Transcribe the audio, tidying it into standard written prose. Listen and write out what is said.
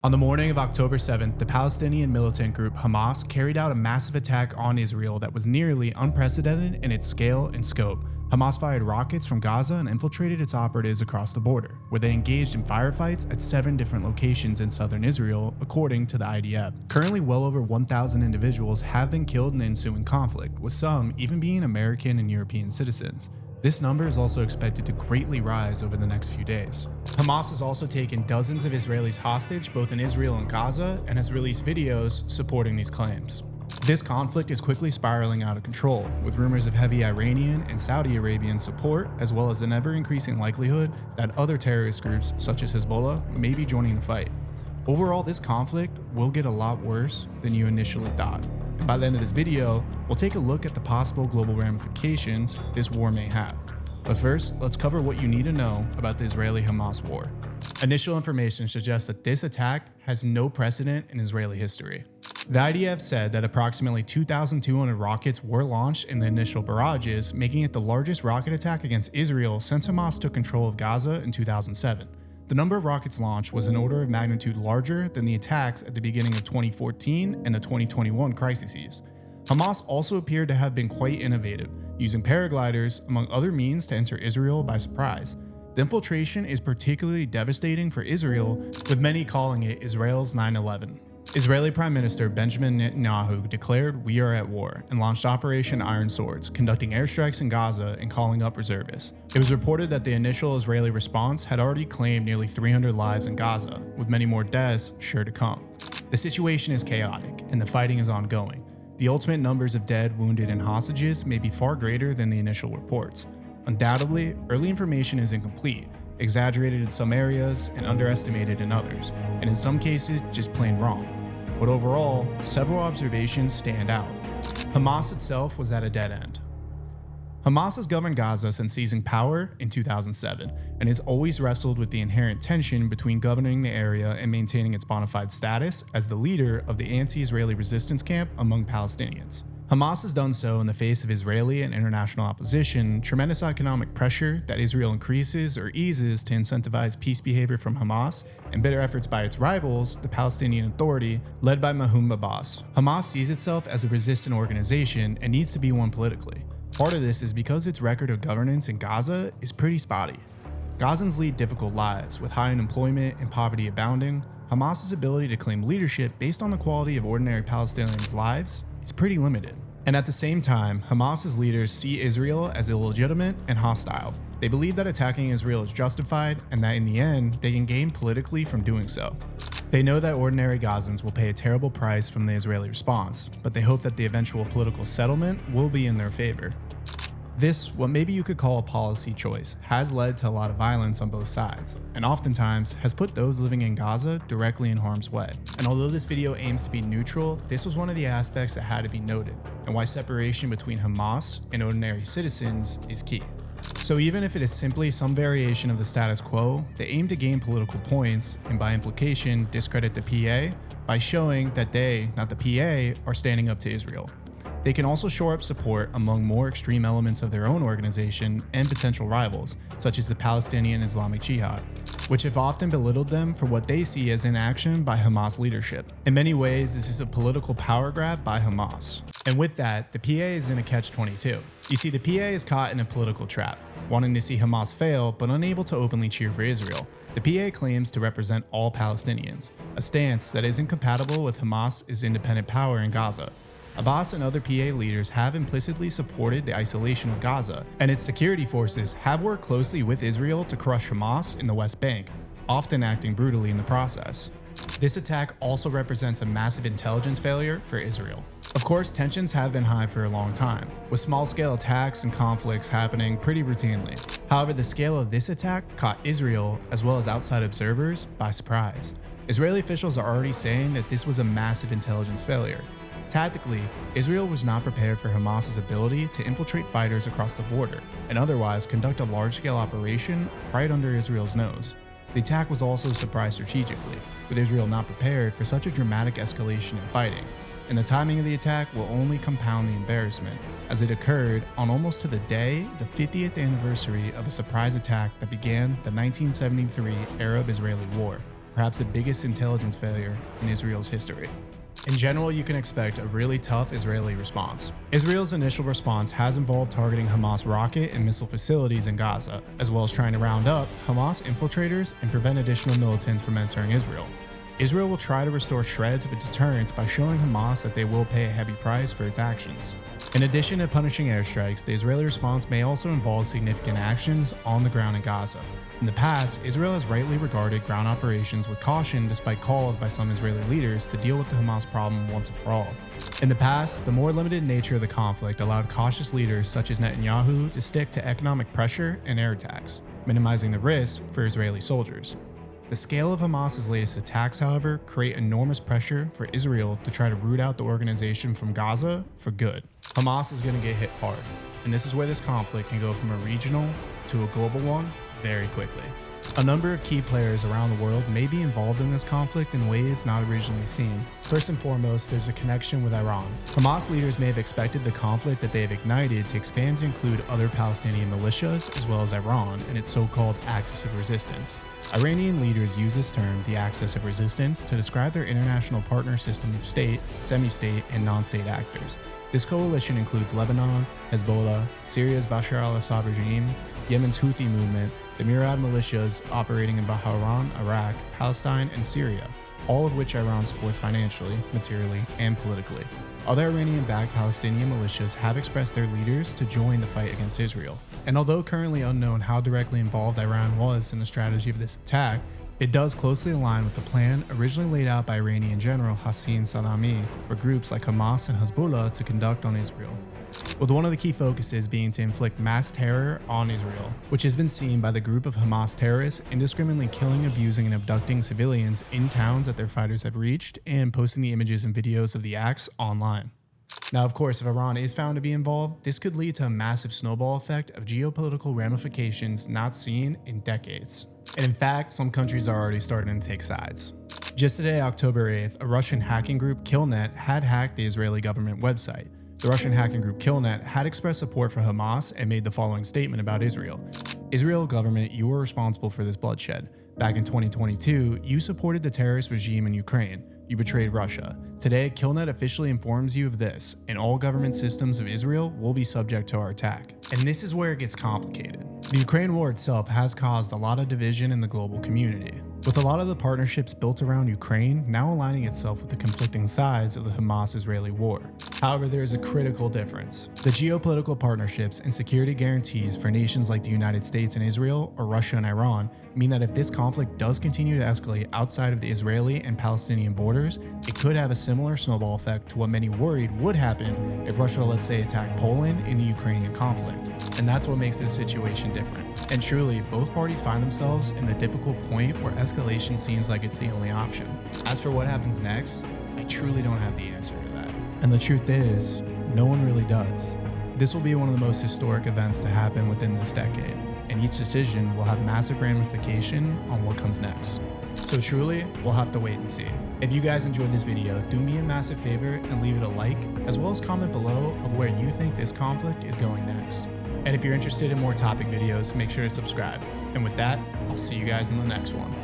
On the morning of October 7th, the Palestinian militant group Hamas carried out a massive attack on Israel that was nearly unprecedented in its scale and scope. Hamas fired rockets from Gaza and infiltrated its operatives across the border, where they engaged in firefights at 7 different locations in southern Israel, according to the IDF. Currently, well over 1,000 individuals have been killed in the ensuing conflict, with some even being American and European citizens. This number is also expected to greatly rise over the next few days. Hamas has also taken dozens of Israelis hostage, both in Israel and Gaza, and has released videos supporting these claims. This conflict is quickly spiraling out of control, with rumors of heavy Iranian and Saudi Arabian support, as well as an ever-increasing likelihood that other terrorist groups, such as Hezbollah, may be joining the fight. Overall, this conflict will get a lot worse than you initially thought. And by the end of this video, we'll take a look at the possible global ramifications this war may have. But first, let's cover what you need to know about the Israeli-Hamas war. Initial information suggests that this attack has no precedent in Israeli history. The IDF said that approximately 2,200 rockets were launched in the initial barrages, making it the largest rocket attack against Israel since Hamas took control of Gaza in 2007. The number of rockets launched was an order of magnitude larger than the attacks at the beginning of 2014 and the 2021 crises. Hamas also appeared to have been quite innovative, using paragliders among other means to enter Israel by surprise. The infiltration is particularly devastating for Israel, with many calling it Israel's 9/11. Israeli Prime Minister Benjamin Netanyahu declared "We are at war" and launched Operation Iron Swords, conducting airstrikes in Gaza and calling up reservists. It was reported that the initial Israeli response had already claimed nearly 300 lives in Gaza, with many more deaths sure to come. The situation is chaotic, and the fighting is ongoing. The ultimate numbers of dead, wounded, and hostages may be far greater than the initial reports. Undoubtedly, early information is incomplete, exaggerated in some areas and underestimated in others, and in some cases just plain wrong. But overall, several observations stand out. Hamas itself was at a dead end. Hamas has governed Gaza since seizing power in 2007, and has always wrestled with the inherent tension between governing the area and maintaining its bona fide status as the leader of the anti-Israeli resistance camp among Palestinians. Hamas has done so in the face of Israeli and international opposition, tremendous economic pressure that Israel increases or eases to incentivize peace behavior from Hamas, and bitter efforts by its rivals, the Palestinian Authority, led by Mahmoud Abbas. Hamas sees itself as a resistant organization and needs to be one politically. Part of this is because its record of governance in Gaza is pretty spotty. Gazans lead difficult lives, with high unemployment and poverty abounding. Hamas's ability to claim leadership based on the quality of ordinary Palestinians' lives is pretty limited. And at the same time, Hamas's leaders see Israel as illegitimate and hostile. They believe that attacking Israel is justified and that in the end, they can gain politically from doing so. They know that ordinary Gazans will pay a terrible price from the Israeli response, but they hope that the eventual political settlement will be in their favor. This, what maybe you could call a policy choice, has led to a lot of violence on both sides, and oftentimes has put those living in Gaza directly in harm's way. And although this video aims to be neutral, this was one of the aspects that had to be noted, and why separation between Hamas and ordinary citizens is key. So even if it is simply some variation of the status quo, they aim to gain political points, and by implication discredit the PA by showing that they, not the PA, are standing up to Israel. They can also shore up support among more extreme elements of their own organization and potential rivals, such as the Palestinian Islamic Jihad, which have often belittled them for what they see as inaction by Hamas leadership. In many ways, this is a political power grab by Hamas. And with that, the PA is in a catch-22. You see, the PA is caught in a political trap, wanting to see Hamas fail but unable to openly cheer for Israel. The PA claims to represent all Palestinians, a stance that isn't compatible with Hamas's independent power in Gaza. Abbas and other PA leaders have implicitly supported the isolation of Gaza, and its security forces have worked closely with Israel to crush Hamas in the West Bank, often acting brutally in the process. This attack also represents a massive intelligence failure for Israel. Of course, tensions have been high for a long time, with small-scale attacks and conflicts happening pretty routinely. However, the scale of this attack caught Israel, as well as outside observers, by surprise. Israeli officials are already saying that this was a massive intelligence failure. Tactically, Israel was not prepared for Hamas's ability to infiltrate fighters across the border and otherwise conduct a large-scale operation right under Israel's nose. The attack was also a surprise strategically, with Israel not prepared for such a dramatic escalation in fighting, and the timing of the attack will only compound the embarrassment, as it occurred on almost to the day, the 50th anniversary of a surprise attack that began the 1973 Arab-Israeli War. perhaps the biggest intelligence failure in Israel's history. In general, you can expect a really tough Israeli response. Israel's initial response has involved targeting Hamas rocket and missile facilities in Gaza, as well as trying to round up Hamas infiltrators and prevent additional militants from entering Israel. Israel will try to restore shreds of a deterrence by showing Hamas that they will pay a heavy price for its actions. In addition to punishing airstrikes, the Israeli response may also involve significant actions on the ground in Gaza. In the past, Israel has rightly regarded ground operations with caution despite calls by some Israeli leaders to deal with the Hamas problem once and for all. In the past, the more limited nature of the conflict allowed cautious leaders such as Netanyahu to stick to economic pressure and air attacks, minimizing the risk for Israeli soldiers. The scale of Hamas's latest attacks, however, create enormous pressure for Israel to try to root out the organization from Gaza for good. Hamas is going to get hit hard, and this is where this conflict can go from a regional to a global one very quickly. A number of key players around the world may be involved in this conflict in ways not originally seen. First and foremost, there's a connection with Iran. Hamas leaders may have expected the conflict that they have ignited to expand to include other Palestinian militias as well as Iran and its so-called axis of resistance. Iranian leaders use this term, the axis of resistance, to describe their international partner system of state, semi-state, and non-state actors. This coalition includes Lebanon, Hezbollah, Syria's Bashar al-Assad regime, Yemen's Houthi movement, the myriad militias operating in Bahrain, Iraq, Palestine, and Syria, all of which Iran supports financially, materially, and politically. Other Iranian-backed Palestinian militias have expressed their leaders to join the fight against Israel. And although currently unknown how directly involved Iran was in the strategy of this attack, it does closely align with the plan originally laid out by Iranian General Hossein Salami for groups like Hamas and Hezbollah to conduct on Israel, with one of the key focuses being to inflict mass terror on Israel, which has been seen by the group of Hamas terrorists indiscriminately killing, abusing, and abducting civilians in towns that their fighters have reached and posting the images and videos of the acts online. Now, of course, if Iran is found to be involved, this could lead to a massive snowball effect of geopolitical ramifications not seen in decades. And in fact, some countries are already starting to take sides. Just today, October 8th, a Russian hacking group, Killnet, had hacked the Israeli government website. The Russian hacking group Killnet had expressed support for Hamas and made the following statement about Israel. Israel government, you were responsible for this bloodshed. Back in 2022, you supported the terrorist regime in Ukraine. You betrayed Russia. Today, Killnet officially informs you of this, and all government systems of Israel will be subject to our attack. And this is where it gets complicated. The Ukraine war itself has caused a lot of division in the global community, with a lot of the partnerships built around Ukraine now aligning itself with the conflicting sides of the Hamas-Israeli war. However, there is a critical difference. The geopolitical partnerships and security guarantees for nations like the United States and Israel, or Russia and Iran, mean that if this conflict does continue to escalate outside of the Israeli and Palestinian borders, it could have a similar snowball effect to what many worried would happen if Russia, let's say, attacked Poland in the Ukrainian conflict. And that's what makes this situation different. And truly, both parties find themselves in the difficult point where escalation seems like it's the only option. As for what happens next, I truly don't have the answer to that. And the truth is, no one really does. This will be one of the most historic events to happen within this decade, and each decision will have massive ramification on what comes next. So truly, we'll have to wait and see. If you guys enjoyed this video, do me a massive favor and leave it a like, as well as comment below of where you think this conflict is going next. And if you're interested in more topic videos, make sure to subscribe. And with that, I'll see you guys in the next one.